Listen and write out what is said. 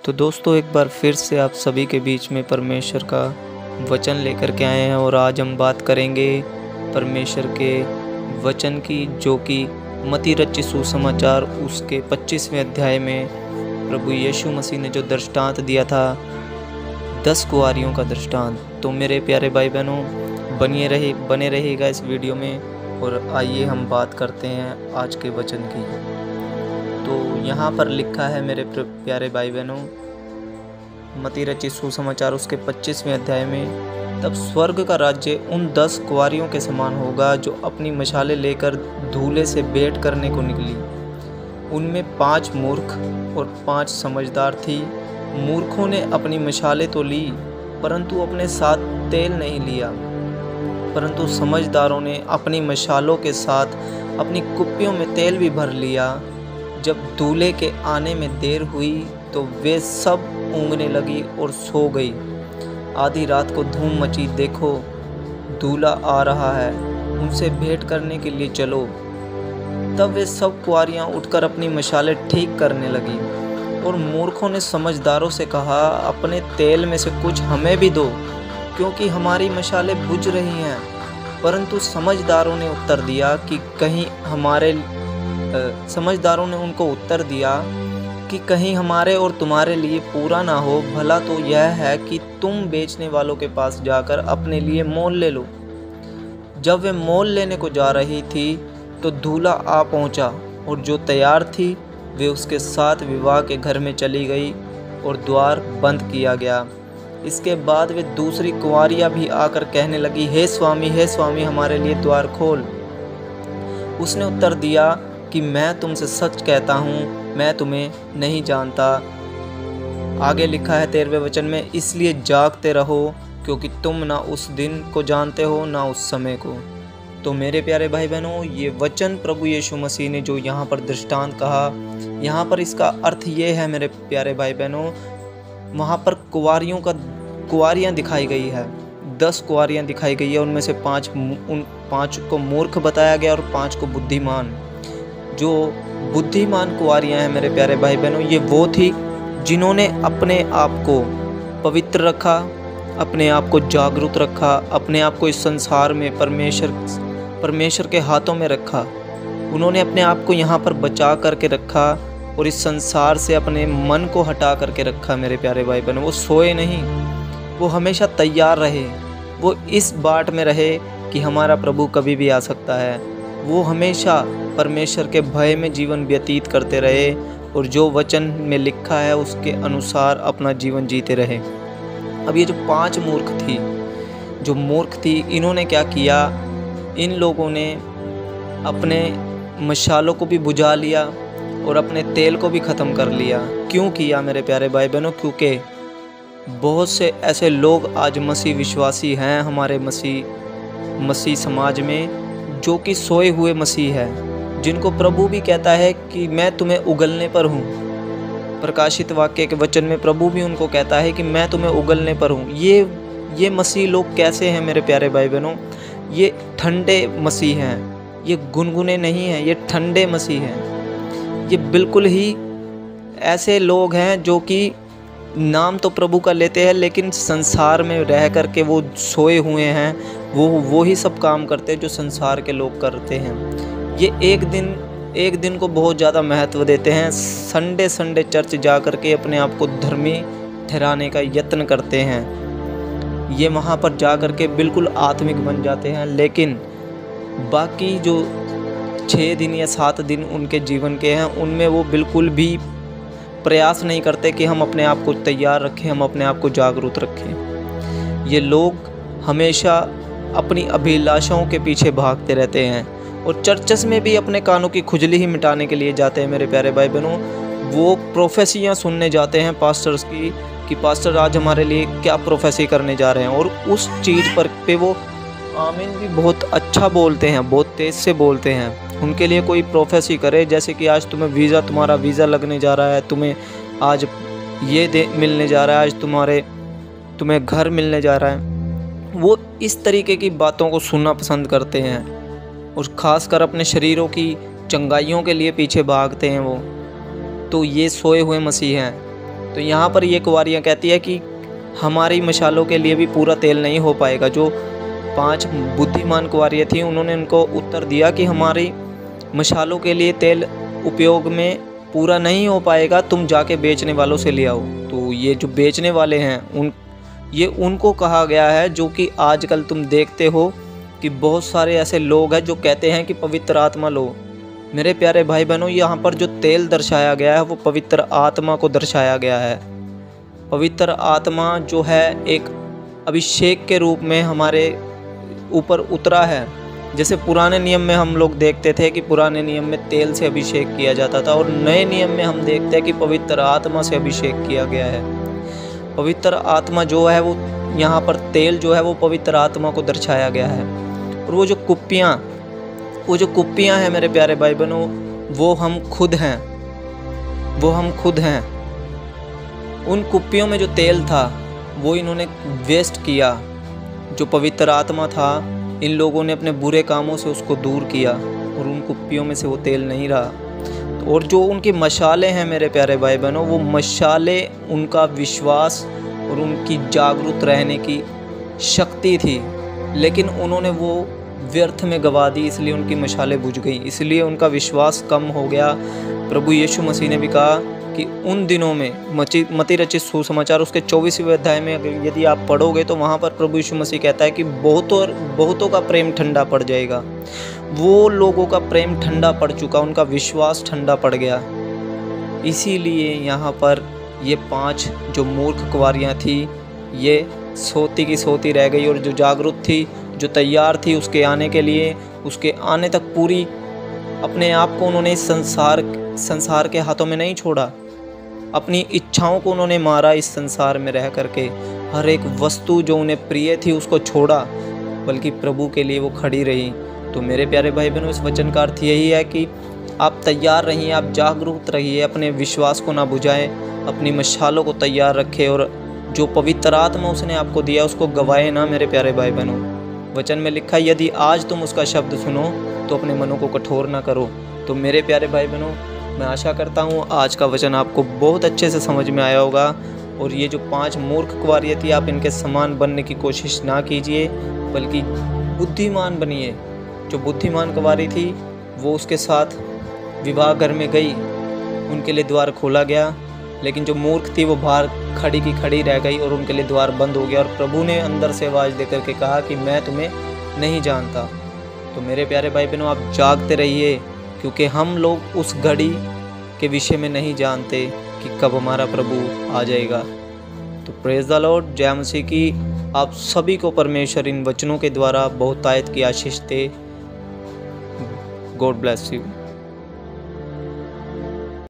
तो दोस्तों, एक बार फिर से आप सभी के बीच में परमेश्वर का वचन लेकर के आए हैं और आज हम बात करेंगे परमेश्वर के वचन की, जो कि मत्ती रचित सुसमाचार उसके 25वें अध्याय में प्रभु यीशु मसीह ने जो दृष्टांत दिया था, 10 कुंवारियों का दृष्टांत। तो मेरे प्यारे भाई बहनों, बने रहिएगा इस वीडियो में और आइए हम बात करते हैं आज के वचन की। तो यहाँ पर लिखा है मेरे प्यारे भाई बहनों, मत्ती रचित सुसमाचार उसके 25वें अध्याय में, तब स्वर्ग का राज्य उन 10 कुंवारियों के समान होगा जो अपनी मशालें लेकर धूले से भेंट करने को निकली। उनमें 5 मूर्ख और 5 समझदार थी। मूर्खों ने अपनी मशालें तो ली, परंतु अपने साथ तेल नहीं लिया, परंतु समझदारों ने अपनी मशालों के साथ अपनी कुप्पियों में तेल भी भर लिया। जब दूल्हे के आने में देर हुई तो वे सब ऊँघने लगी और सो गई। आधी रात को धूम मची, देखो दूल्हा आ रहा है, उनसे भेंट करने के लिए चलो। तब वे सब कुंवारियाँ उठकर अपनी मशालें ठीक करने लगी। और मूर्खों ने समझदारों से कहा, अपने तेल में से कुछ हमें भी दो, क्योंकि हमारी मशालें बुझ रही हैं। परंतु समझदारों ने उनको उत्तर दिया कि कहीं हमारे और तुम्हारे लिए पूरा ना हो। भला तो यह है कि तुम बेचने वालों के पास जाकर अपने लिए मोल ले लो। जब वे मोल लेने को जा रही थी तो दूल्हा आ पहुंचा, और जो तैयार थी वे उसके साथ विवाह के घर में चली गई और द्वार बंद किया गया। इसके बाद वे दूसरी कुंवारियाँ भी आकर कहने लगी, हे स्वामी, हमारे लिए द्वार खोल। उसने उत्तर दिया कि मैं तुमसे सच कहता हूँ, मैं तुम्हें नहीं जानता। आगे लिखा है 13वें वचन में, इसलिए जागते रहो, क्योंकि तुम ना उस दिन को जानते हो ना उस समय को। तो मेरे प्यारे भाई बहनों, ये वचन प्रभु यीशु मसीह ने जो यहाँ पर दृष्टांत कहा, यहाँ पर इसका अर्थ ये है मेरे प्यारे भाई बहनों, वहाँ पर कुंवारियाँ दिखाई गई है, 10 कुंवारियाँ दिखाई गई है। उनमें से 5 को मूर्ख बताया गया और 5 को बुद्धिमान। जो बुद्धिमान कुंवारियाँ हैं मेरे प्यारे भाई बहनों, ये वो थी जिन्होंने अपने आप को पवित्र रखा, अपने आप को जागरूक रखा, अपने आप को इस संसार में परमेश्वर के हाथों में रखा। उन्होंने अपने आप को यहाँ पर बचा करके रखा और इस संसार से अपने मन को हटा करके रखा। मेरे प्यारे भाई बहनों, वो सोए नहीं, वो हमेशा तैयार रहे, वो इस बाट में रहे कि हमारा प्रभु कभी भी आ सकता है। वो हमेशा परमेश्वर के भय में जीवन व्यतीत करते रहे और जो वचन में लिखा है उसके अनुसार अपना जीवन जीते रहे। अब ये जो 5 मूर्ख थी, इन्होंने क्या किया, इन लोगों ने अपने मशालों को भी बुझा लिया और अपने तेल को भी ख़त्म कर लिया। क्यों किया मेरे प्यारे भाई बहनों? क्योंकि बहुत से ऐसे लोग आज मसीह विश्वासी हैं हमारे मसीह समाज में, जो कि सोए हुए मसीह है, जिनको प्रभु भी कहता है कि मैं तुम्हें उगलने पर हूँ। प्रकाशित वाक्य के वचन में प्रभु भी उनको कहता है कि मैं तुम्हें उगलने पर हूँ। ये मसीह लोग कैसे हैं मेरे प्यारे भाई बहनों? ये ठंडे मसीह हैं, ये गुनगुने नहीं हैं, ये ठंडे मसीह हैं। ये बिल्कुल ही ऐसे लोग हैं जो कि नाम तो प्रभु का लेते हैं, लेकिन संसार में रह कर के वो सोए हुए हैं। वो ही सब काम करते हैं जो संसार के लोग करते हैं। ये एक दिन को बहुत ज़्यादा महत्व देते हैं। संडे चर्च जा कर के अपने आप को धर्मी ठहराने का यत्न करते हैं। ये वहाँ पर जा कर के बिल्कुल आत्मिक बन जाते हैं, लेकिन बाकी जो 6 दिन या 7 दिन उनके जीवन के हैं, उनमें वो बिल्कुल भी प्रयास नहीं करते कि हम अपने आप को तैयार रखें, हम अपने आप को जागरूक रखें। ये लोग हमेशा अपनी अभिलाषाओं के पीछे भागते रहते हैं और चर्चेस में भी अपने कानों की खुजली ही मिटाने के लिए जाते हैं। मेरे प्यारे भाई बहनों, वो प्रोफेसियाँ सुनने जाते हैं पास्टर्स की कि पास्टर आज हमारे लिए क्या प्रोफेसी करने जा रहे हैं, और उस चीज़ पे वो आमीन भी बहुत अच्छा बोलते हैं, बहुत तेज़ से बोलते हैं। उनके लिए कोई प्रोफेसी करे, जैसे कि आज तुम्हारा वीज़ा लगने जा रहा है, तुम्हें आज ये मिलने जा रहा है, आज तुम्हें घर मिलने जा रहा है। वो इस तरीके की बातों को सुनना पसंद करते हैं और ख़ासकर अपने शरीरों की चंगाइयों के लिए पीछे भागते हैं वो, तो ये सोए हुए मसीह हैं। तो यहाँ पर ये कुंवारियाँ कहती है कि हमारी मशालों के लिए भी पूरा तेल नहीं हो पाएगा। जो 5 बुद्धिमान कुंवारियाँ थीं उन्होंने उनको उत्तर दिया कि हमारी मशालों के लिए तेल उपयोग में पूरा नहीं हो पाएगा, तुम जाके बेचने वालों से ले आओ। तो ये जो बेचने वाले हैं उनको कहा गया है, जो कि आजकल तुम देखते हो कि बहुत सारे ऐसे लोग हैं जो कहते हैं कि पवित्र आत्मा लो। मेरे प्यारे भाई बहनों, यहाँ पर जो तेल दर्शाया गया है वो पवित्र आत्मा को दर्शाया गया है। पवित्र आत्मा जो है एक अभिषेक के रूप में हमारे ऊपर उतरा है। जैसे पुराने नियम में हम लोग देखते थे कि पुराने नियम में तेल से अभिषेक किया जाता था, और नए नियम में हम देखते हैं कि पवित्र आत्मा से अभिषेक किया गया है। पवित्र आत्मा जो है वो यहाँ पर तेल जो है वो पवित्र आत्मा को दर्शाया गया है। और वो जो कुप्पियाँ हैं मेरे प्यारे भाई बहनों, वो हम खुद हैं। उन कुप्पियों में जो तेल था वो इन्होंने वेस्ट किया। जो पवित्र आत्मा था, इन लोगों ने अपने बुरे कामों से उसको दूर किया और उन कुप्पियों में से वो तेल नहीं रहा। और जो उनकी मशाले हैं मेरे प्यारे भाई बहनों, वो मशाले उनका विश्वास और उनकी जागरूक रहने की शक्ति थी, लेकिन उन्होंने वो व्यर्थ में गवा दी, इसलिए उनकी मशालें बुझ गई, इसलिए उनका विश्वास कम हो गया। प्रभु यीशु मसीह ने भी कहा कि उन दिनों में मत्ती रचित सुसमाचार उसके 24वें अध्याय में अगर यदि आप पढ़ोगे तो वहाँ पर प्रभु यीशु मसीह कहता है कि बहुतों का प्रेम ठंडा पड़ जाएगा। वो लोगों का प्रेम ठंडा पड़ चुका, उनका विश्वास ठंडा पड़ गया। इसीलिए यहाँ पर ये 5 जो मूर्ख कुंवारियाँ थी, ये सोती की सोती रह गई, और जो जागरूक थी, जो तैयार थी उसके आने के लिए, उसके आने तक पूरी अपने आप को उन्होंने इस संसार के हाथों में नहीं छोड़ा। अपनी इच्छाओं को उन्होंने मारा इस संसार में रह करके। हर एक वस्तु जो उन्हें प्रिय थी उसको छोड़ा, बल्कि प्रभु के लिए वो खड़ी रही। तो मेरे प्यारे भाई बहनों, इस वचन का अर्थ यही है कि आप तैयार रहिए, आप जागरूक रहिए, अपने विश्वास को ना बुझाएं, अपनी मशालों को तैयार रखें, और जो पवित्र आत्मा उसने आपको दिया उसको गवाए ना मेरे प्यारे भाई बहनों। वचन में लिखा, यदि आज तुम उसका शब्द सुनो तो अपने मनों को कठोर ना करो। तो मेरे प्यारे भाई बहनों, मैं आशा करता हूँ आज का वचन आपको बहुत अच्छे से समझ में आया होगा। और ये जो 5 मूर्ख कुंवारियाँ थी, आप इनके समान बनने की कोशिश ना कीजिए, बल्कि बुद्धिमान बनिए। जो बुद्धिमान कुंवारी थी वो उसके साथ विवाह घर में गई, उनके लिए द्वार खोला गया, लेकिन जो मूर्ख थी वो बाहर खड़ी की खड़ी रह गई और उनके लिए द्वार बंद हो गया। और प्रभु ने अंदर से आवाज़ देकर के कहा कि मैं तुम्हें नहीं जानता। तो मेरे प्यारे भाई बहनों, आप जागते रहिए, क्योंकि हम लोग उस घड़ी के विषय में नहीं जानते कि कब हमारा प्रभु आ जाएगा। तो प्रेज़ द लॉर्ड, जय मसीह की। आप सभी को परमेश्वर इन वचनों के द्वारा बहुतायत की आशीष दे। God bless you.